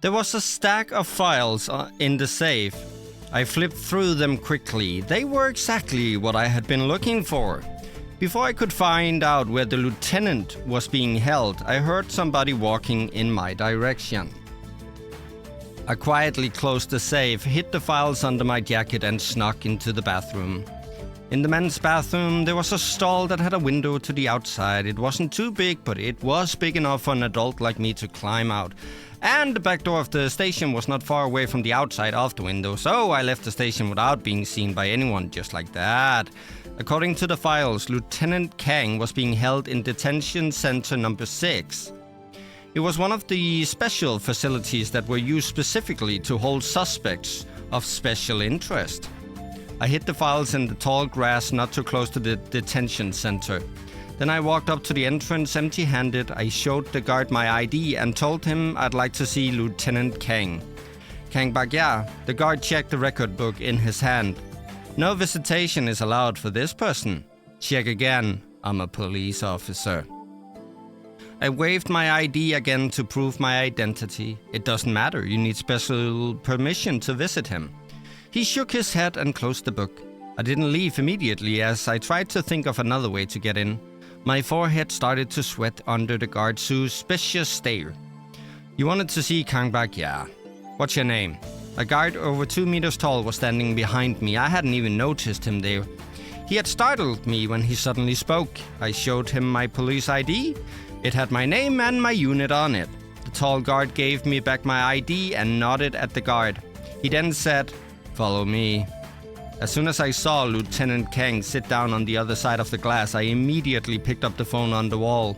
There was a stack of files in the safe. I flipped through them quickly. They were exactly what I had been looking for. Before I could find out where the lieutenant was being held, I heard somebody walking in my direction. I quietly closed the safe, hid the files under my jacket and snuck into the bathroom. In the men's bathroom, there was a stall that had a window to the outside. It wasn't too big, but it was big enough for an adult like me to climb out. And the back door of the station was not far away from the outside of the window, so I left the station without being seen by anyone, just like that. According to the files, Lieutenant Kang was being held in Detention Center number 6. It was one of the special facilities that were used specifically to hold suspects of special interest. I hid the files in the tall grass not too close to the detention center. Then I walked up to the entrance empty-handed. I showed the guard my ID and told him I'd like to see Lieutenant Kang. Kang Bagya, the guard checked the record book in his hand. No visitation is allowed for this person. Check again. I'm a police officer. I waved my ID again to prove my identity. It doesn't matter. You need special permission to visit him. He shook his head and closed the book. I didn't leave immediately as I tried to think of another way to get in. My forehead started to sweat under the guard's suspicious stare. You wanted to see Kang Bagya. What's your name? A guard over 2 meters tall was standing behind me. I hadn't even noticed him there. He had startled me when he suddenly spoke. I showed him my police ID. It had my name and my unit on it. The tall guard gave me back my ID and nodded at the guard. He then said, "Follow me." As soon as I saw Lieutenant Kang sit down on the other side of the glass, I immediately picked up the phone on the wall.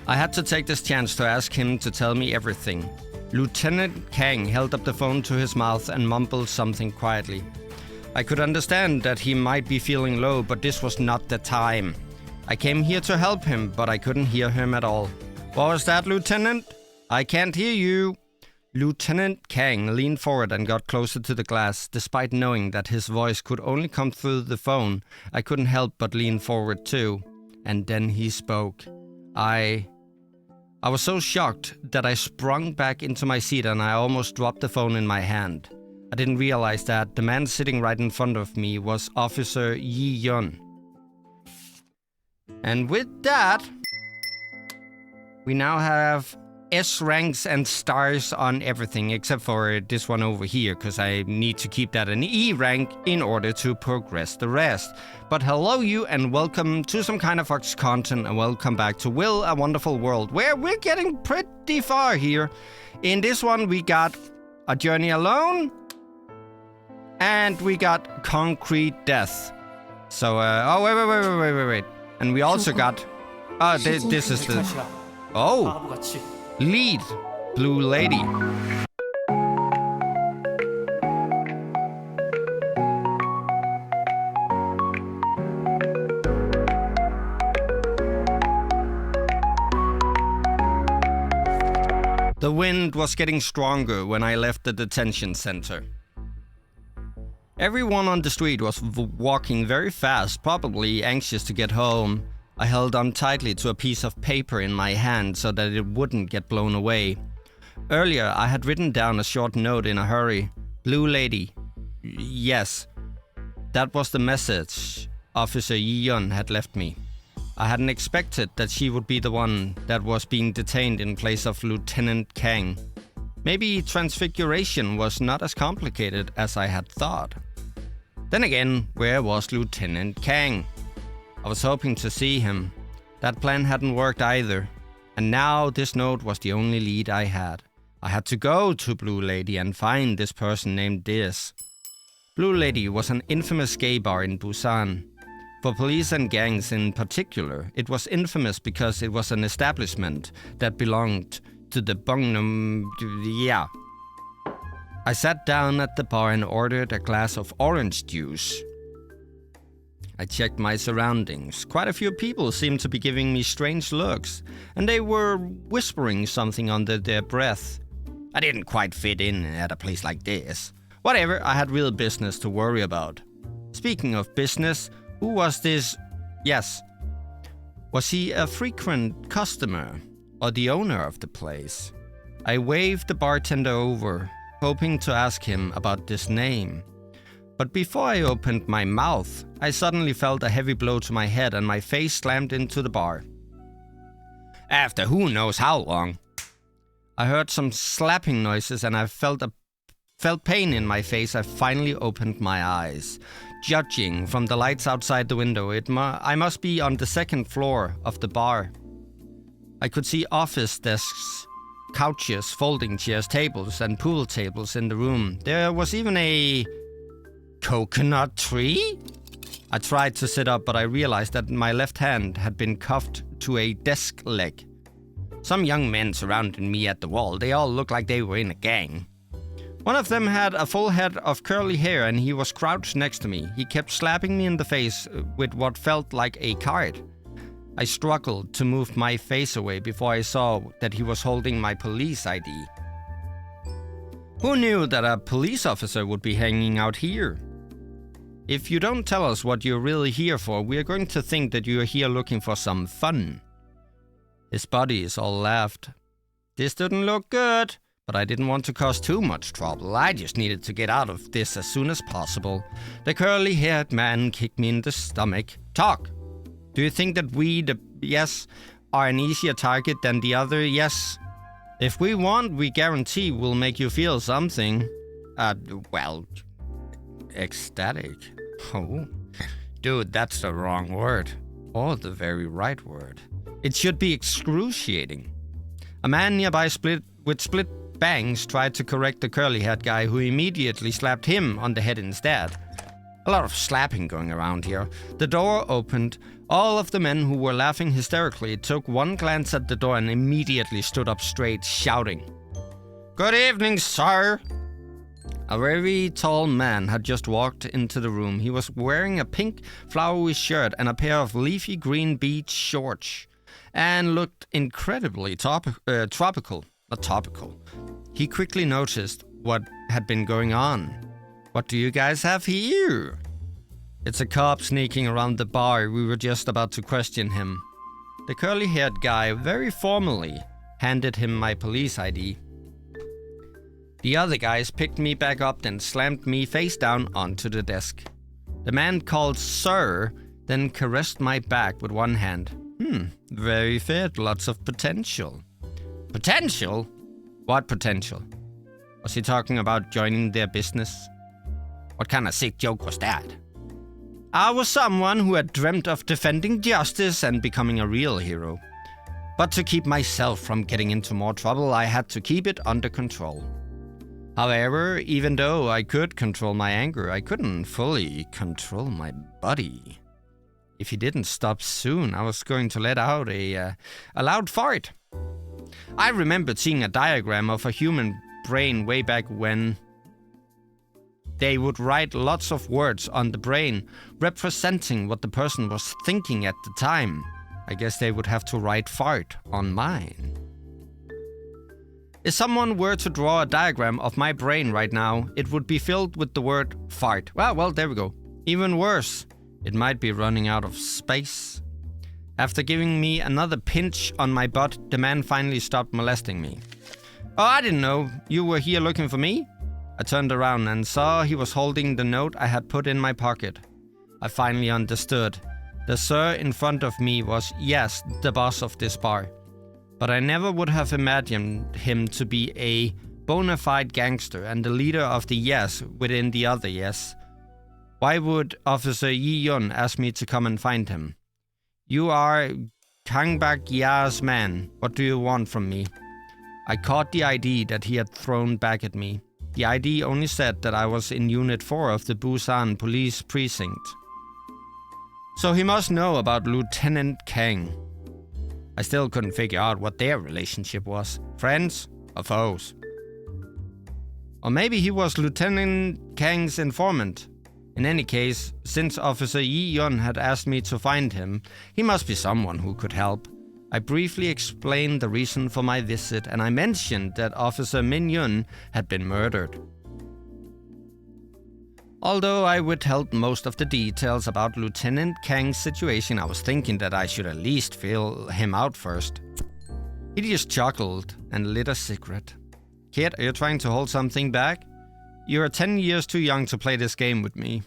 I had to take this chance to ask him to tell me everything. Lieutenant Kang held up the phone to his mouth and mumbled something quietly. I could understand that he might be feeling low, but this was not the time. I came here to help him, but I couldn't hear him at all. What was that, Lieutenant? I can't hear you. Lieutenant Kang leaned forward and got closer to the glass. Despite knowing that his voice could only come through the phone, I couldn't help but lean forward too. And then he spoke. I was so shocked that I sprung back into my seat and I almost dropped the phone in my hand. I didn't realize that the man sitting right in front of me was Officer Yi Yun. And with that, we now have S ranks and stars on everything except for this one over here, because I need to keep that an E rank in order to progress the rest. But hello you and welcome to some kind of Fox content and welcome back to Will, A Wonderful World, where we're getting pretty far here. In this one we got A Journey Alone and we got Concrete Death. So, oh wait. And we also got, this is the, lead, Blue Lady. The wind was getting stronger when I left the detention center. Everyone on the street was walking very fast, probably anxious to get home. I held on tightly to a piece of paper in my hand so that it wouldn't get blown away. Earlier, I had written down a short note in a hurry. Blue Lady. Yes, that was the message Officer Yi Yun had left me. I hadn't expected that she would be the one that was being detained in place of Lieutenant Kang. Maybe transfiguration was not as complicated as I had thought. Then again, where was Lieutenant Kang? I was hoping to see him. That plan hadn't worked either. And now this note was the only lead I had. I had to go to Blue Lady and find this person named Diz. Blue Lady was an infamous gay bar in Busan. For police and gangs in particular, it was infamous because it was an establishment that belonged to the Bongnam... yeah. I sat down at the bar and ordered a glass of orange juice. I checked my surroundings. Quite a few people seemed to be giving me strange looks, and they were whispering something under their breath. I didn't quite fit in at a place like this. Whatever, I had real business to worry about. Speaking of business, who was this? Yes. Was he a frequent customer or the owner of the place? I waved the bartender over, hoping to ask him about this name. But before I opened my mouth, I suddenly felt a heavy blow to my head and my face slammed into the bar. After who knows how long. I heard some slapping noises and I felt pain in my face. I finally opened my eyes. Judging from the lights outside the window, I must be on the second floor of the bar. I could see office desks, couches, folding chairs, tables, and pool tables in the room. There was even a coconut tree? I tried to sit up, but I realized that my left hand had been cuffed to a desk leg. Some young men surrounded me at the wall. They all looked like they were in a gang. One of them had a full head of curly hair and he was crouched next to me. He kept slapping me in the face with what felt like a card. I struggled to move my face away before I saw that he was holding my police ID. Who knew that a police officer would be hanging out here? If you don't tell us what you're really here for, we are going to think that you are here looking for some fun. His buddies all laughed. This didn't look good, but I didn't want to cause too much trouble. I just needed to get out of this as soon as possible. The curly-haired man kicked me in the stomach. Talk! Do you think that we, the yes, are an easier target than the other yes? If we want, we guarantee we'll make you feel something. Well, ecstatic. Oh, dude, that's the wrong word. Or the very right word. It should be excruciating. A man nearby with split bangs tried to correct the curly-haired guy, who immediately slapped him on the head instead. A lot of slapping going around here. The door opened. All of the men who were laughing hysterically took one glance at the door and immediately stood up straight, shouting, "Good evening, sir!" A very tall man had just walked into the room. He was wearing a pink, flowery shirt and a pair of leafy green beach shorts, and looked incredibly tropical. Not topical. He quickly noticed what had been going on. "What do you guys have here?" "It's a cop sneaking around the bar. We were just about to question him." The curly-haired guy very formally handed him my police ID. The other guys picked me back up and slammed me face down onto the desk. The man called sir, then caressed my back with one hand. Very fit, lots of potential. Potential? What potential? Was he talking about joining their business? What kind of sick joke was that? I was someone who had dreamt of defending justice and becoming a real hero. But to keep myself from getting into more trouble, I had to keep it under control. However, even though I could control my anger, I couldn't fully control my buddy. If he didn't stop soon, I was going to let out a loud fart. I remembered seeing a diagram of a human brain way back when. They would write lots of words on the brain, representing what the person was thinking at the time. I guess they would have to write fart on mine. If someone were to draw a diagram of my brain right now, it would be filled with the word fart. Well, there we go. Even worse, it might be running out of space. After giving me another pinch on my butt, the man finally stopped molesting me. "Oh, I didn't know you were here looking for me?" I turned around and saw he was holding the note I had put in my pocket. I finally understood. The sir in front of me was, yes, the boss of this bar. But I never would have imagined him to be a bona fide gangster and the leader of the yes within the other yes. Why would Officer Yi Yun ask me to come and find him? "You are Kangbak Ya's man. What do you want from me?" I caught the ID that he had thrown back at me. The ID only said that I was in Unit 4 of the Busan Police Precinct. So he must know about Lieutenant Kang. I still couldn't figure out what their relationship was. Friends or foes? Or maybe he was Lieutenant Kang's informant. In any case, since Officer Yi Yun had asked me to find him, he must be someone who could help. I briefly explained the reason for my visit, and I mentioned that Officer Min Yun had been murdered. Although I withheld most of the details about Lieutenant Kang's situation, I was thinking that I should at least feel him out first. He just chuckled and lit a cigarette. Kid, are you trying to hold something back? You're 10 years too young to play this game with me.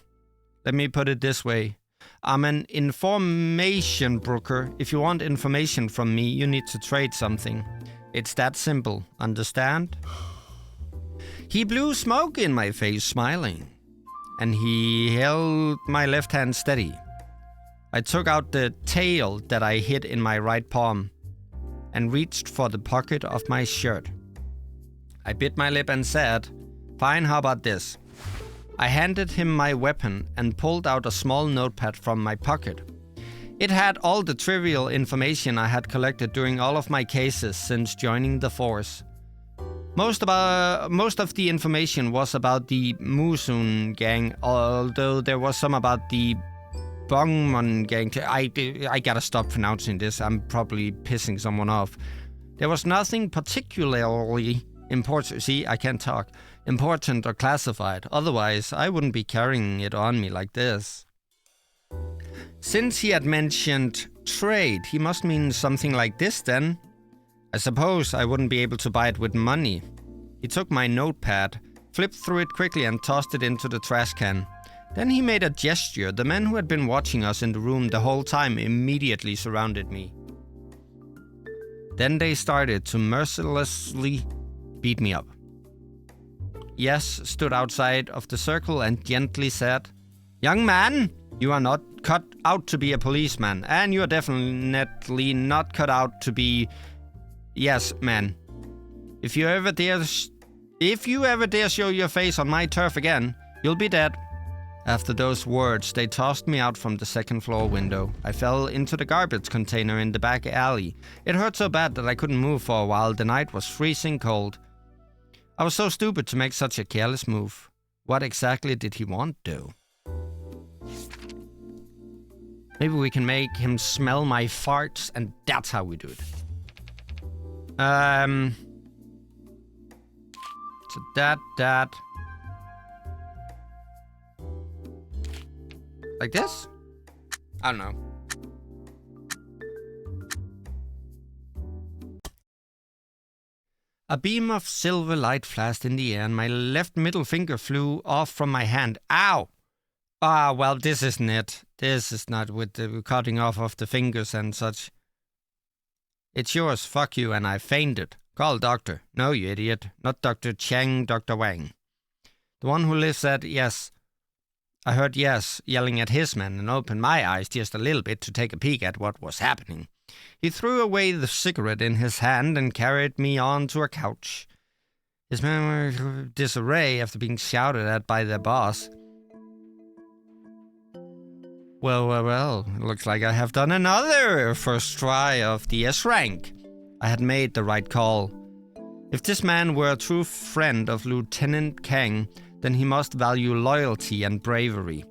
Let me put it this way. I'm an information broker. If you want information from me, you need to trade something. It's that simple, understand? He blew smoke in my face, smiling. And he held my left hand steady. I took out the tail that I hid in my right palm and reached for the pocket of my shirt. I bit my lip and said, "Fine, how about this?" I handed him my weapon and pulled out a small notepad from my pocket. It had all the trivial information I had collected during all of my cases since joining the force. Most of the information was about the Musun gang, although there was some about the Bongmon gang. I gotta stop pronouncing this, I'm probably pissing someone off. There was nothing particularly important, see, I can't talk, important or classified, otherwise I wouldn't be carrying it on me like this. Since he had mentioned trade, he must mean something like this then. I suppose I wouldn't be able to buy it with money. He took my notepad, flipped through it quickly and tossed it into the trash can. Then he made a gesture. The men who had been watching us in the room the whole time immediately surrounded me. Then they started to mercilessly beat me up. Yes stood outside of the circle and gently said, "Young man, you are not cut out to be a policeman, and you are definitely not cut out to be... Yes, man. If you ever dare show your face on my turf again, you'll be dead." After those words, they tossed me out from the second floor window. I fell into the garbage container in the back alley. It hurt so bad that I couldn't move for a while. The night was freezing cold. I was so stupid to make such a careless move. What exactly did he want, though? Maybe we can make him smell my farts, and that's how we do it. So that. Like this? I don't know. A beam of silver light flashed in the air and my left middle finger flew off from my hand. Ow! Ah, well, this isn't it. This is not with the cutting off of the fingers and such. It's yours, fuck you, and I fainted. Call a doctor. No, you idiot. Not Dr. Chang, Dr. Wang. The one who lives at yes. I heard yes yelling at his man and opened my eyes just a little bit to take a peek at what was happening. He threw away the cigarette in his hand and carried me onto a couch. His men were in disarray after being shouted at by their boss. Well, it looks like I have done another first try of the S rank. I had made the right call. If this man were a true friend of Lieutenant Kang, then he must value loyalty and bravery.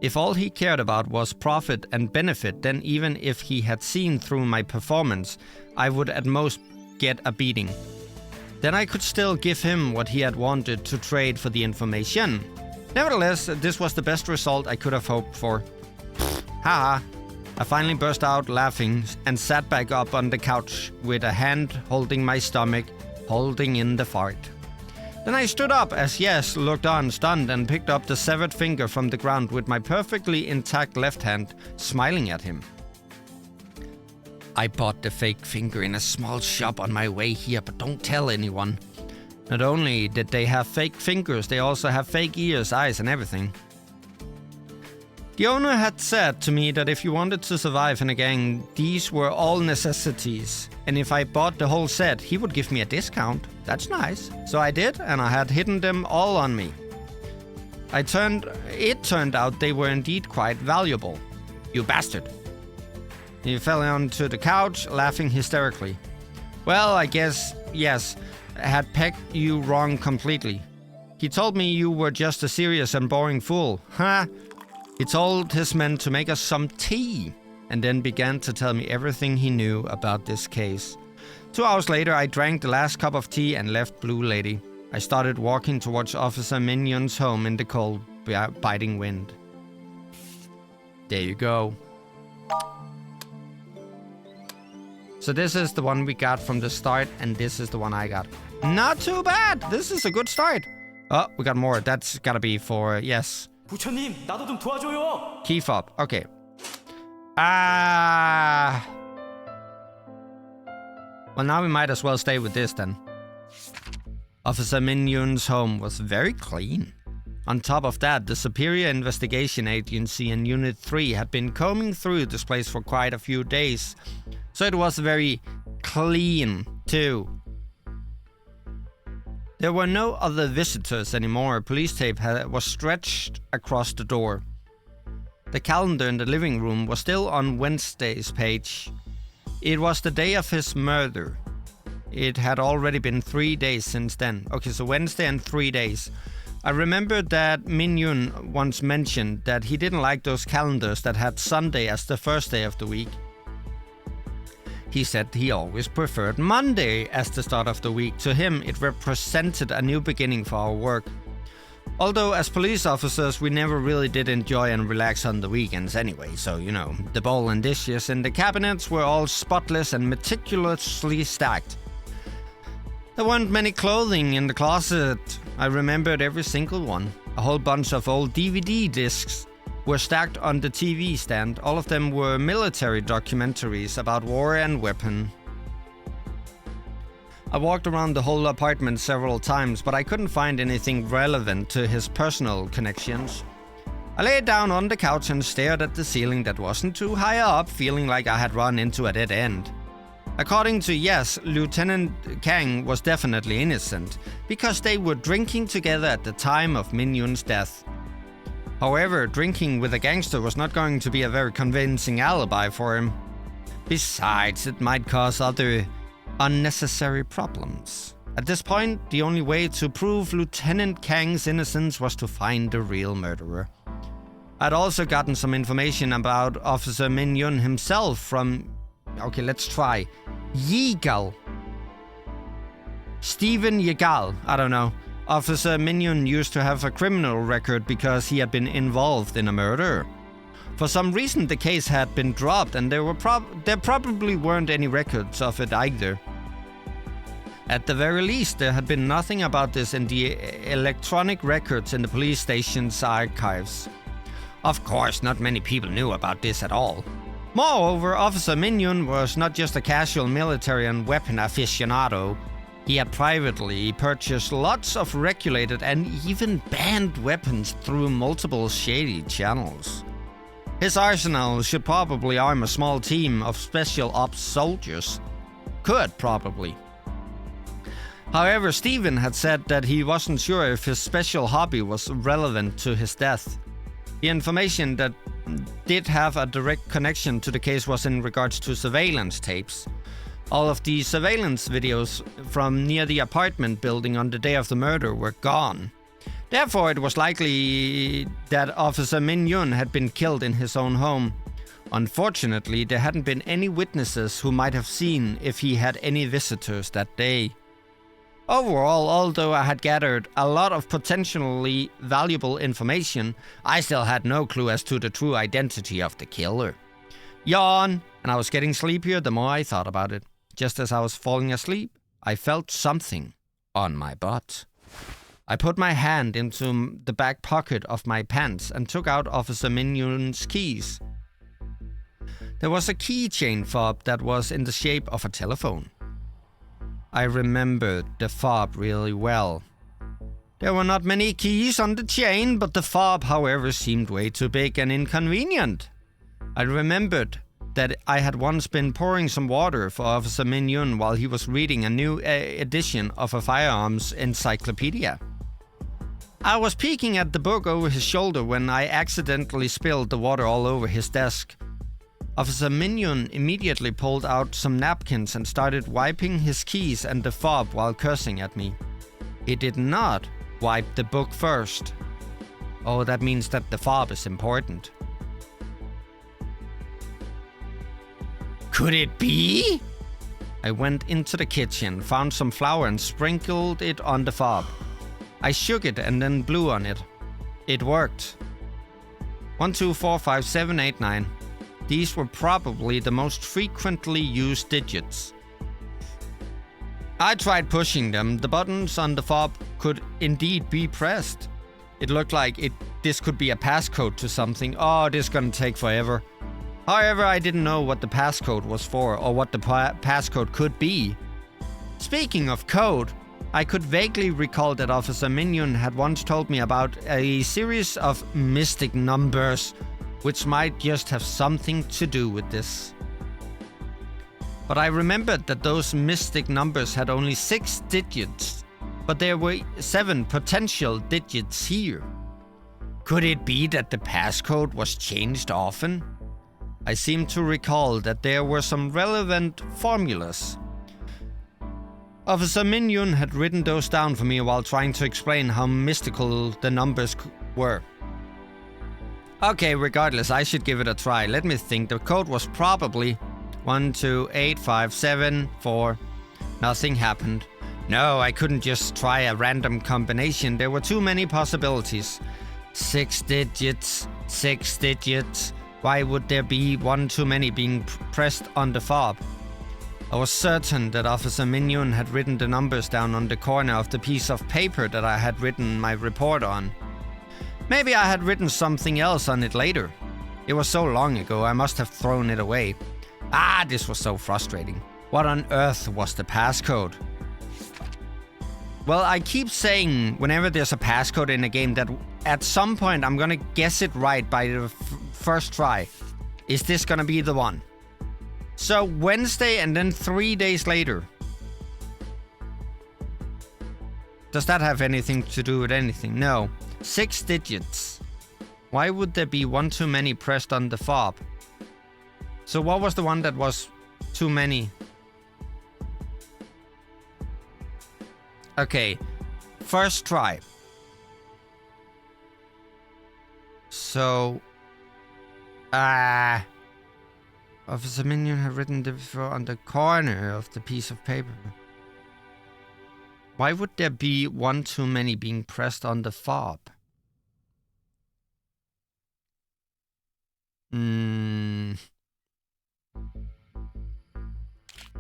If all he cared about was profit and benefit, then even if he had seen through my performance, I would at most get a beating. Then I could still give him what he had wanted to trade for the information. Nevertheless, this was the best result I could have hoped for. Haha. I finally burst out laughing and sat back up on the couch with a hand holding my stomach, holding in the fart. Then I stood up as Yes looked on stunned and picked up the severed finger from the ground with my perfectly intact left hand, smiling at him. I bought the fake finger in a small shop on my way here, but don't tell anyone. Not only did they have fake fingers, they also have fake ears, eyes and everything. The owner had said to me that if you wanted to survive in a gang, these were all necessities. And if I bought the whole set, he would give me a discount. That's nice. So I did, and I had hidden them all on me. It turned out they were indeed quite valuable. You bastard. He fell onto the couch, laughing hysterically. Well, I guess, yes, I had pegged you wrong completely. He told me you were just a serious and boring fool. Ha! He told his men to make us some tea, and then began to tell me everything he knew about this case. 2 hours later, I drank the last cup of tea and left Blue Lady. I started walking towards Officer Mignon's home in the cold, biting wind. There you go. So this is the one we got from the start, and this is the one I got. Not too bad. This is a good start. Oh, we got more. That's gotta be for, yes. 부처님, 나도 좀 도와줘요. Key fob. Okay. Well, now we might as well stay with this then. Officer Min Yoon's home was very clean. On top of that, the Superior Investigation Agency in Unit 3 had been combing through this place for quite a few days. So it was very clean, too. There were no other visitors anymore. Police tape was stretched across the door. The calendar in the living room was still on Wednesday's page. It was the day of his murder. It had already been 3 days since then. Okay, so Wednesday and 3 days. I remember that Min Yoon once mentioned that he didn't like those calendars that had Sunday as the first day of the week. He said he always preferred Monday as the start of the week. To him, it represented a new beginning for our work. Although as police officers, we never really did enjoy and relax on the weekends anyway, so you know, the bowl and dishes in the cabinets were all spotless and meticulously stacked. There weren't many clothing in the closet. I remembered every single one. A whole bunch of old DVD discs were stacked on the TV stand. All of them were military documentaries about war and weapon. I walked around the whole apartment several times, but I couldn't find anything relevant to his personal connections. I lay down on the couch and stared at the ceiling that wasn't too high up, feeling like I had run into a dead end. According to Yes, Lieutenant Kang was definitely innocent, because they were drinking together at the time of Min Yoon's death. However, drinking with a gangster was not going to be a very convincing alibi for him. Besides, it might cause other unnecessary problems. At this point, the only way to prove Lieutenant Kang's innocence was to find the real murderer. I'd also gotten some information about Officer Min Yoon himself from... Okay, let's try. Yeagal. Stephen Yeagal, I don't know. Officer Min Yoon used to have a criminal record because he had been involved in a murder. For some reason, the case had been dropped, and there probably weren't any records of it either. At the very least, there had been nothing about this in the electronic records in the police station's archives. Of course, not many people knew about this at all. Moreover, Officer Min Yoon was not just a casual military and weapon aficionado. He had privately purchased lots of regulated and even banned weapons through multiple shady channels. His arsenal should probably arm a small team of special ops soldiers. Could probably. However, Stephen had said that he wasn't sure if his special hobby was relevant to his death. The information that did have a direct connection to the case was in regards to surveillance tapes. All of the surveillance videos from near the apartment building on the day of the murder were gone. Therefore, it was likely that Officer Min Yoon had been killed in his own home. Unfortunately, there hadn't been any witnesses who might have seen if he had any visitors that day. Overall, although I had gathered a lot of potentially valuable information, I still had no clue as to the true identity of the killer. Yawn, and I was getting sleepier the more I thought about it. Just as I was falling asleep, I felt something on my butt. I put my hand into the back pocket of my pants and took out Officer Min Yoon's keys. There was a keychain fob that was in the shape of a telephone. I remembered the fob really well. There were not many keys on the chain, but the fob, however, seemed way too big and inconvenient. I remembered that I had once been pouring some water for Officer Min Yoon while he was reading a new edition of a firearms encyclopedia. I was peeking at the book over his shoulder when I accidentally spilled the water all over his desk. Officer Min Yoon immediately pulled out some napkins and started wiping his keys and the fob while cursing at me. He did not wipe the book first. Oh, that means that the fob is important. Could it be? I went into the kitchen, found some flour and sprinkled it on the fob. I shook it and then blew on it. It worked. 1, 2, 4, 5, 7, 8, 9. These were probably the most frequently used digits. I tried pushing them. The buttons on the fob could indeed be pressed. It looked like this could be a passcode to something. Oh, this is gonna take forever. However, I didn't know what the passcode was for or what the passcode could be. Speaking of code, I could vaguely recall that Officer Minion had once told me about a series of mystic numbers, which might just have something to do with this. But I remembered that those mystic numbers had only 6 digits, but there were 7 potential digits here. Could it be that the passcode was changed often? I seem to recall that there were some relevant formulas. Officer Minion had written those down for me while trying to explain how mystical the numbers were. Okay, regardless, I should give it a try. Let me think. The code was probably 1, 2, 8, 5, 7, 4. Nothing happened. No, I couldn't just try a random combination. There were too many possibilities. 6 digits, 6 digits. Why would there be one too many being pressed on the fob? I was certain that Officer Minion had written the numbers down on the corner of the piece of paper that I had written my report on. Maybe I had written something else on it later. It was so long ago, I must have thrown it away. This was so frustrating. What on earth was the passcode? Well, I keep saying whenever there's a passcode in a game that at some point I'm gonna guess it right by the first try. Is this gonna be the one? So Wednesday and then 3 days later. Does that have anything to do with anything? No. 6 digits. Why would there be one too many pressed on the fob? So what was the one that was too many? Okay, first try. So, Officer Minion had written the before on the corner of the piece of paper. Why would there be one too many being pressed on the fob?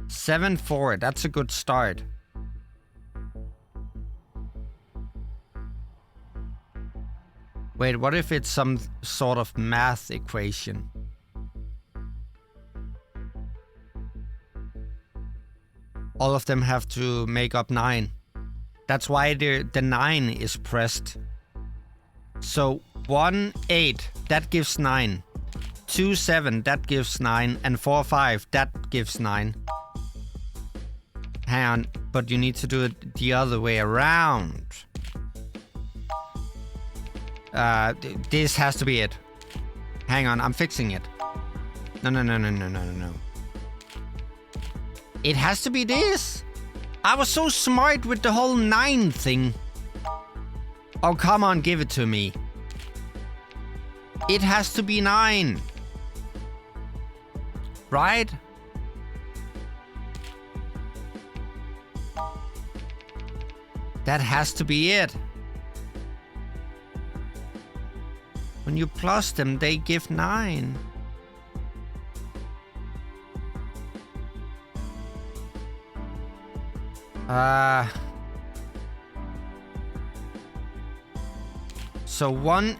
7-4, that's a good start. Wait, what if it's some sort of math equation? All of them have to make up 9. That's why the 9 is pressed. So 1, 8, that gives 9. 2, 7, that gives 9. And 4, 5, that gives 9. Hang on, but you need to do it the other way around. This has to be it. Hang on, I'm fixing it. No. It has to be this. I was so smart with the whole 9 thing. Oh, come on, give it to me. It has to be 9. Right? That has to be it. When you plus them, they give 9. So 1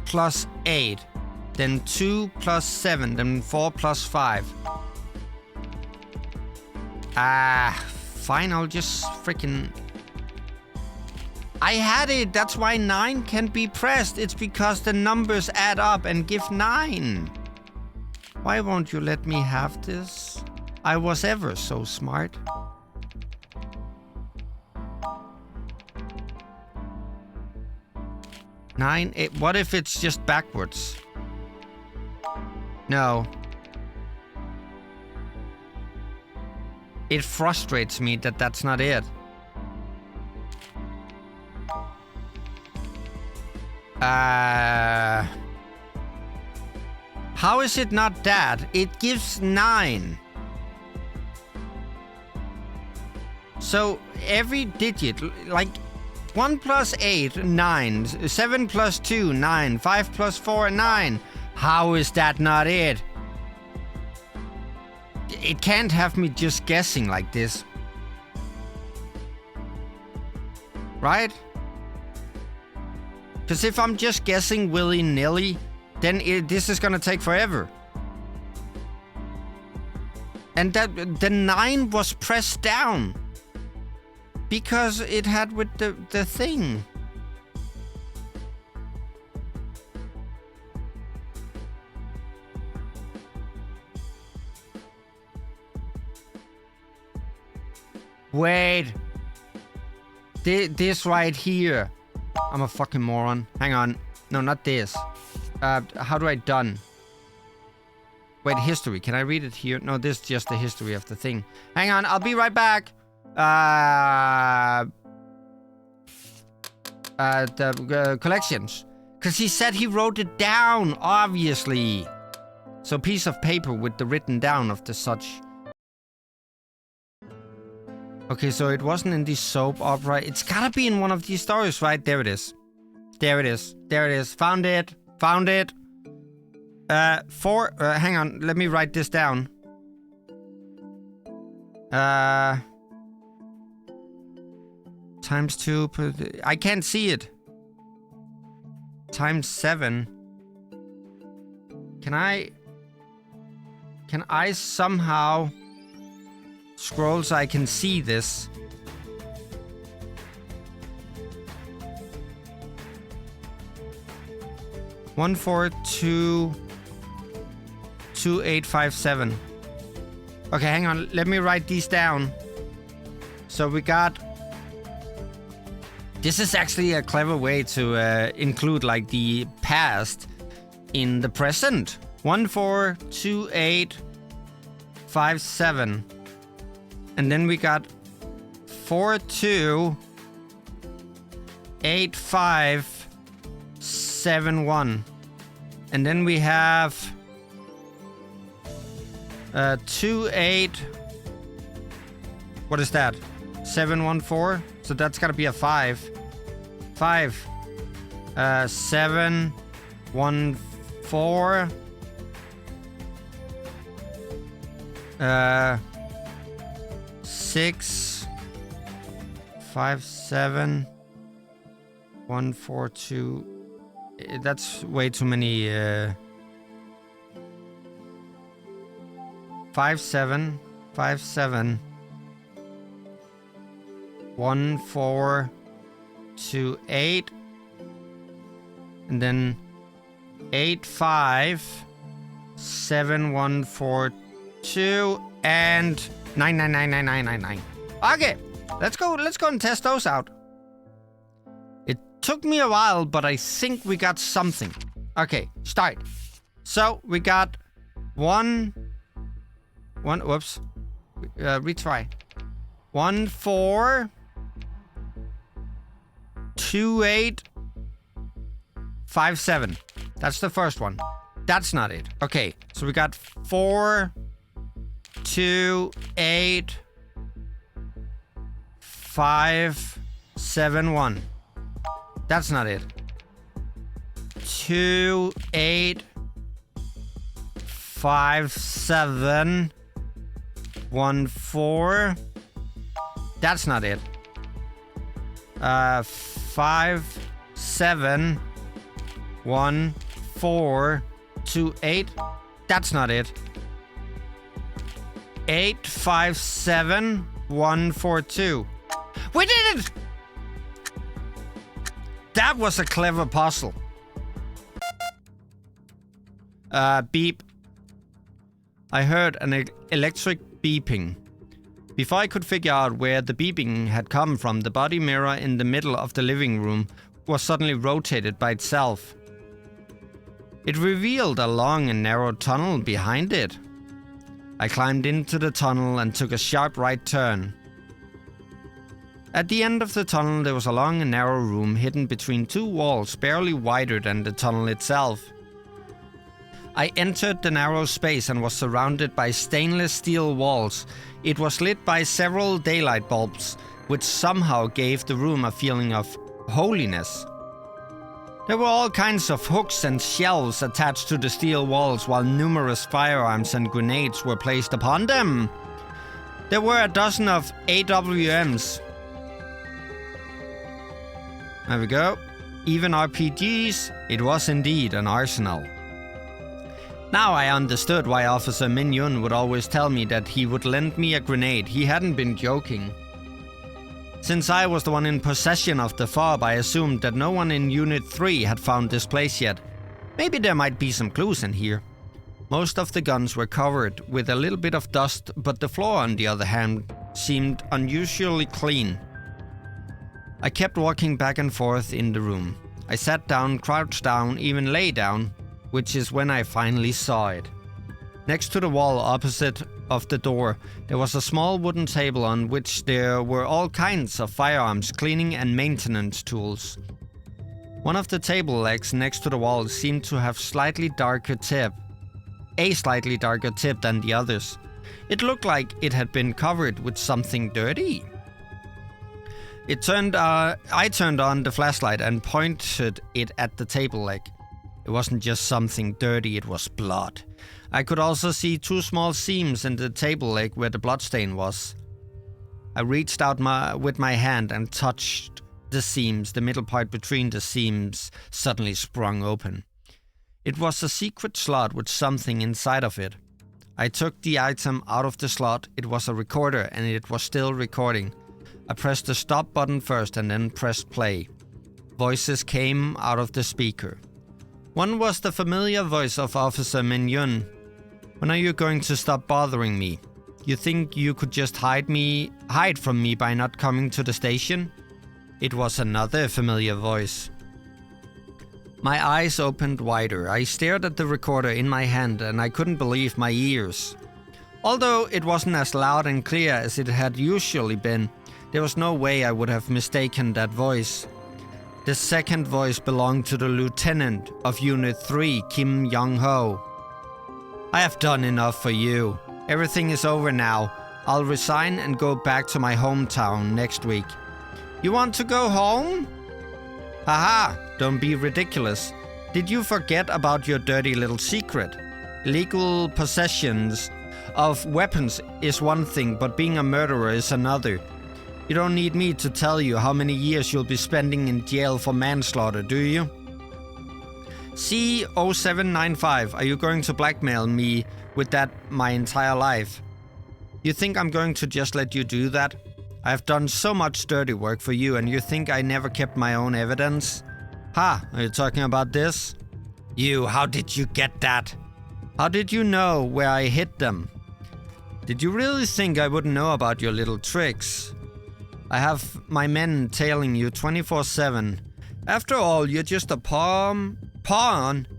plus 8, then 2 plus 7, then 4 plus 5. Fine, I'll just freaking... I had it! That's why 9 can be pressed. It's because the numbers add up and give 9. Why won't you let me have this? I was ever so smart. 9, 8. What if it's just backwards? No. It frustrates me that that's not it. How is it not that? It gives 9. So every digit, like 1 plus 8, 9. 7 plus 2, 9. 5 plus 4, 9. How is that not it? It can't have me just guessing like this. Right? Because if I'm just guessing willy-nilly, then this is gonna take forever. And that the 9 was pressed down. Because it had with the thing. Wait. This right here. I'm a fucking moron. Hang on. No, not this. How do I done? Wait, history. Can I read it here? No, this is just the history of the thing. Hang on, I'll be right back. The collections. Because he said he wrote it down, obviously. So piece of paper with the written down of the such. Okay, so it wasn't in the soap opera. It's gotta be in one of these stories, right? There it is. There it is. There it is. Found it. Found it. Hang on. Let me write this down. Times 2. I can't see it. Times 7. Can I somehow scroll so I can see this? One, 4, 2, 2, 8, 5, 7. Okay, hang on. Let me write these down. So we got. This is actually a clever way to include like the past in the present. 1, 4, 2, 8, 5, 7. And then we got 4, 2, 8, 5, 7, 1. And then we have 2, 8. What is that? 7, 1, 4. So that's gotta be a 5. 5. 7, 1, 4. 6, 5, 7, 1, 4, 2. That's way too many. 5, 7, 5, 7, 1, 4, 2, 8, and then 8, 5, 7, 1, 4, 2, and 9, 9, 9, 9, 9, 9, 9. Okay, let's go and test those out. It took me a while, but I think we got something. Okay, start. So we got one, whoops, retry. 1, 4, 2, 8, 5, 7. That's the first one. That's not it. Okay, so we got 4, 2, 8, 5, 7, 1. That's not it. 2, 8, 5, 7, 1, 4. That's not it. 5, 7, 1, 4, 2, 8. That's not it. 8, 5, 7, 1, 4, 2. We did it! That was a clever puzzle. Beep. I heard an electric beeping. Before I could figure out where the beeping had come from, the body mirror in the middle of the living room was suddenly rotated by itself. It revealed a long and narrow tunnel behind it. I climbed into the tunnel and took a sharp right turn. At the end of the tunnel there was a long and narrow room hidden between two walls barely wider than the tunnel itself. I entered the narrow space and was surrounded by stainless steel walls. It was lit by several daylight bulbs, which somehow gave the room a feeling of holiness. There were all kinds of hooks and shelves attached to the steel walls, while numerous firearms and grenades were placed upon them. There were a dozen of AWMs. There we go. Even RPGs. It was indeed an arsenal. Now I understood why Officer Min Yun would always tell me that he would lend me a grenade. He hadn't been joking. Since I was the one in possession of the fob, I assumed that no one in Unit 3 had found this place yet. Maybe there might be some clues in here. Most of the guns were covered with a little bit of dust, but the floor, on the other hand, seemed unusually clean. I kept walking back and forth in the room. I sat down, crouched down, even lay down, which is when I finally saw it. Next to the wall opposite of the door, there was a small wooden table on which there were all kinds of firearms, cleaning and maintenance tools. One of the table legs next to the wall seemed to have a slightly darker tip than the others. It looked like it had been covered with something dirty. I turned on the flashlight and pointed it at the table leg. It wasn't just something dirty, it was blood. I could also see 2 small seams in the table leg where the bloodstain was. I reached out with my hand and touched the seams. The middle part between the seams suddenly sprung open. It was a secret slot with something inside of it. I took the item out of the slot. It was a recorder and it was still recording. I pressed the stop button first and then pressed play. Voices came out of the speaker. One was the familiar voice of Officer Min Yun. When are you going to stop bothering me? You think you could just hide from me by not coming to the station? It was another familiar voice. My eyes opened wider. I stared at the recorder in my hand and I couldn't believe my ears. Although it wasn't as loud and clear as it had usually been, there was no way I would have mistaken that voice. The second voice belonged to the lieutenant of Unit 3, Kim Young-ho. I have done enough for you. Everything is over now. I'll resign and go back to my hometown next week. You want to go home? Haha, don't be ridiculous. Did you forget about your dirty little secret? Illegal possessions of weapons is one thing, but being a murderer is another. You don't need me to tell you how many years you'll be spending in jail for manslaughter, do you? C0795, are you going to blackmail me with that my entire life? You think I'm going to just let you do that? I've done so much dirty work for you and you think I never kept my own evidence? Ha, are you talking about this? You, how did you get that? How did you know where I hid them? Did you really think I wouldn't know about your little tricks? I have my men tailing you 24/7. After all, you're just a pawn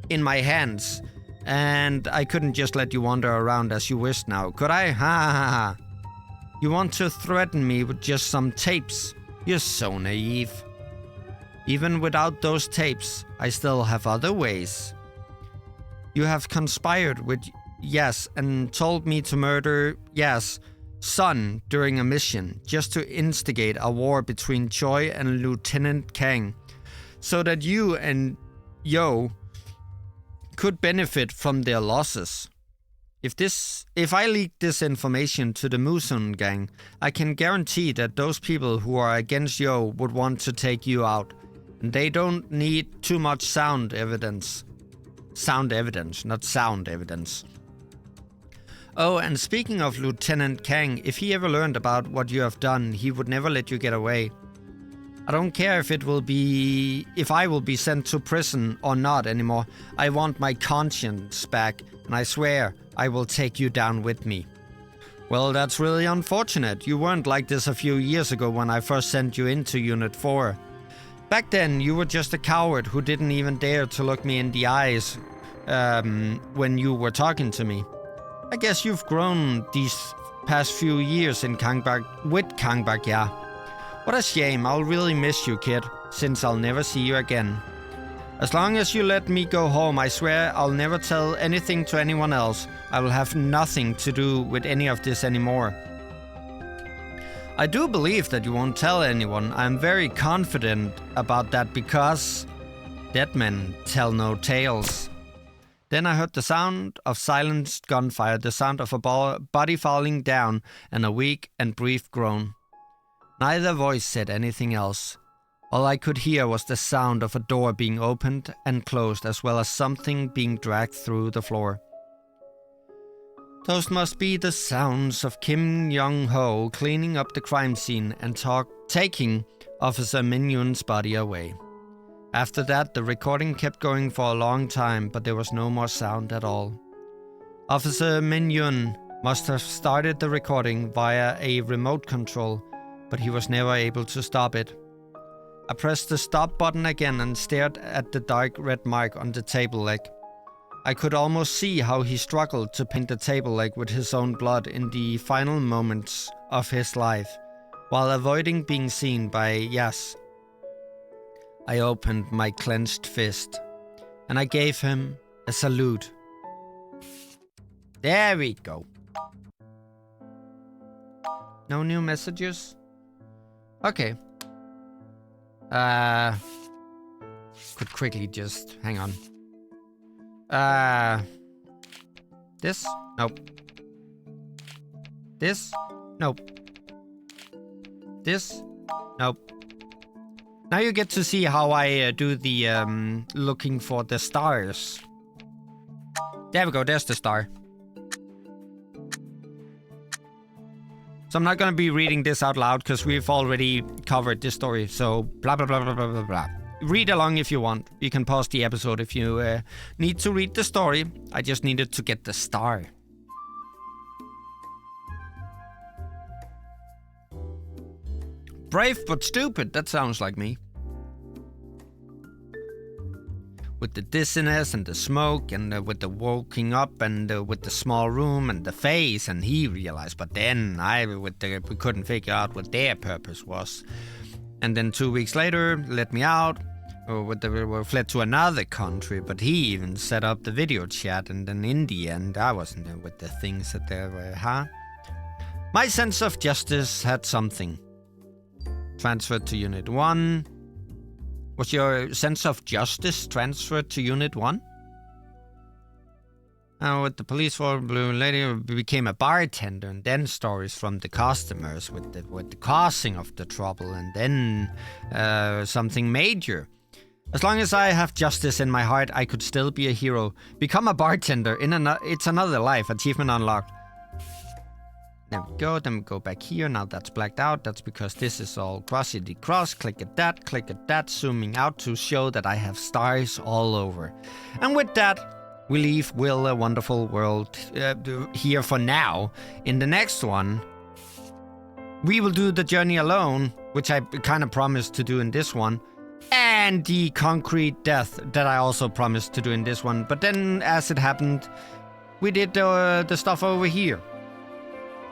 in my hands. And I couldn't just let you wander around as you wished now, could I? Ha ha ha. You want to threaten me with just some tapes? You're so naive. Even without those tapes, I still have other ways. You have conspired with Yes and told me to murder Sun during a mission, just to instigate a war between Choi and Lieutenant Kang, so that you and Yo could benefit from their losses. If I leak this information to the Musun gang, I can guarantee that those people who are against Yo would want to take you out, and they don't need too much sound evidence. Sound evidence, not sound evidence. Oh, and speaking of Lieutenant Kang, if he ever learned about what you have done, he would never let you get away. I don't care if I will be sent to prison or not anymore. I want my conscience back, and I swear I will take you down with me. Well, that's really unfortunate. You weren't like this a few years ago when I first sent you into Unit 4. Back then, you were just a coward who didn't even dare to look me in the eyes when you were talking to me. I guess you've grown these past few years in with Kangbak, yeah. What a shame, I'll really miss you, kid, since I'll never see you again. As long as you let me go home, I swear I'll never tell anything to anyone else. I will have nothing to do with any of this anymore. I do believe that you won't tell anyone. I'm very confident about that because Dead men tell no tales. Then I heard the sound of silenced gunfire, the sound of a body falling down, and a weak and brief groan. Neither voice said anything else. All I could hear was the sound of a door being opened and closed, as well as something being dragged through the floor. Those must be the sounds of Kim Young-ho cleaning up the crime scene and taking Officer Min-yoon's body away. After that, the recording kept going for a long time, but there was no more sound at all. Officer Min-yoon must have started the recording via a remote control, but he was never able to stop it. I pressed the stop button again and stared at the dark red mark on the table leg. I could almost see how he struggled to paint the table leg with his own blood in the final moments of his life, while avoiding being seen by Yas. I opened my clenched fist, and I gave him a salute. There we go. No new messages? Okay. Could quickly just hang on. This? Nope. This? Nope. This? Nope. Now you get to see how I do the looking for the stars. There we go, there's the star. So I'm not gonna be reading this out loud because we've already covered this story, so blah blah blah blah blah blah blah. Read along if you want. You can pause the episode if you need to read the story. I just needed to get the star. Brave but stupid, that sounds like me. With the dizziness and the smoke and with the waking up and with the small room and the face, and he realized, but then we couldn't figure out what their purpose was. And then 2 weeks later, let me out. We fled to another country, but he even set up the video chat, and then in the end, I wasn't there with the things that there were, huh? My sense of justice had something. Transferred to Unit 1. Was your sense of justice transferred to Unit 1? With the police for Blue Lady, became a bartender, and then stories from the customers with the causing of the trouble, and then something major. As long as I have justice in my heart, I could still be a hero. Become a bartender. It's another life. Achievement unlocked. There we go. Then we go back here. Now that's blacked out. That's because this is all crossity cross. Click at that. Zooming out to show that I have stars all over. And with that, we leave Will a Wonderful World here for now. In the next one, we will do the journey alone, which I kind of promised to do in this one. And the concrete death that I also promised to do in this one. But then, as it happened, we did the stuff over here.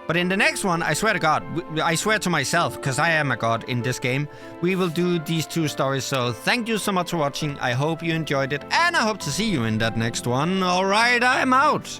But in the next one, I swear to God, I swear to myself, because I am a god in this game, we will do these 2 stories. So thank you so much for watching. I hope you enjoyed it, and I hope to see you in that next one. Alright, I'm out.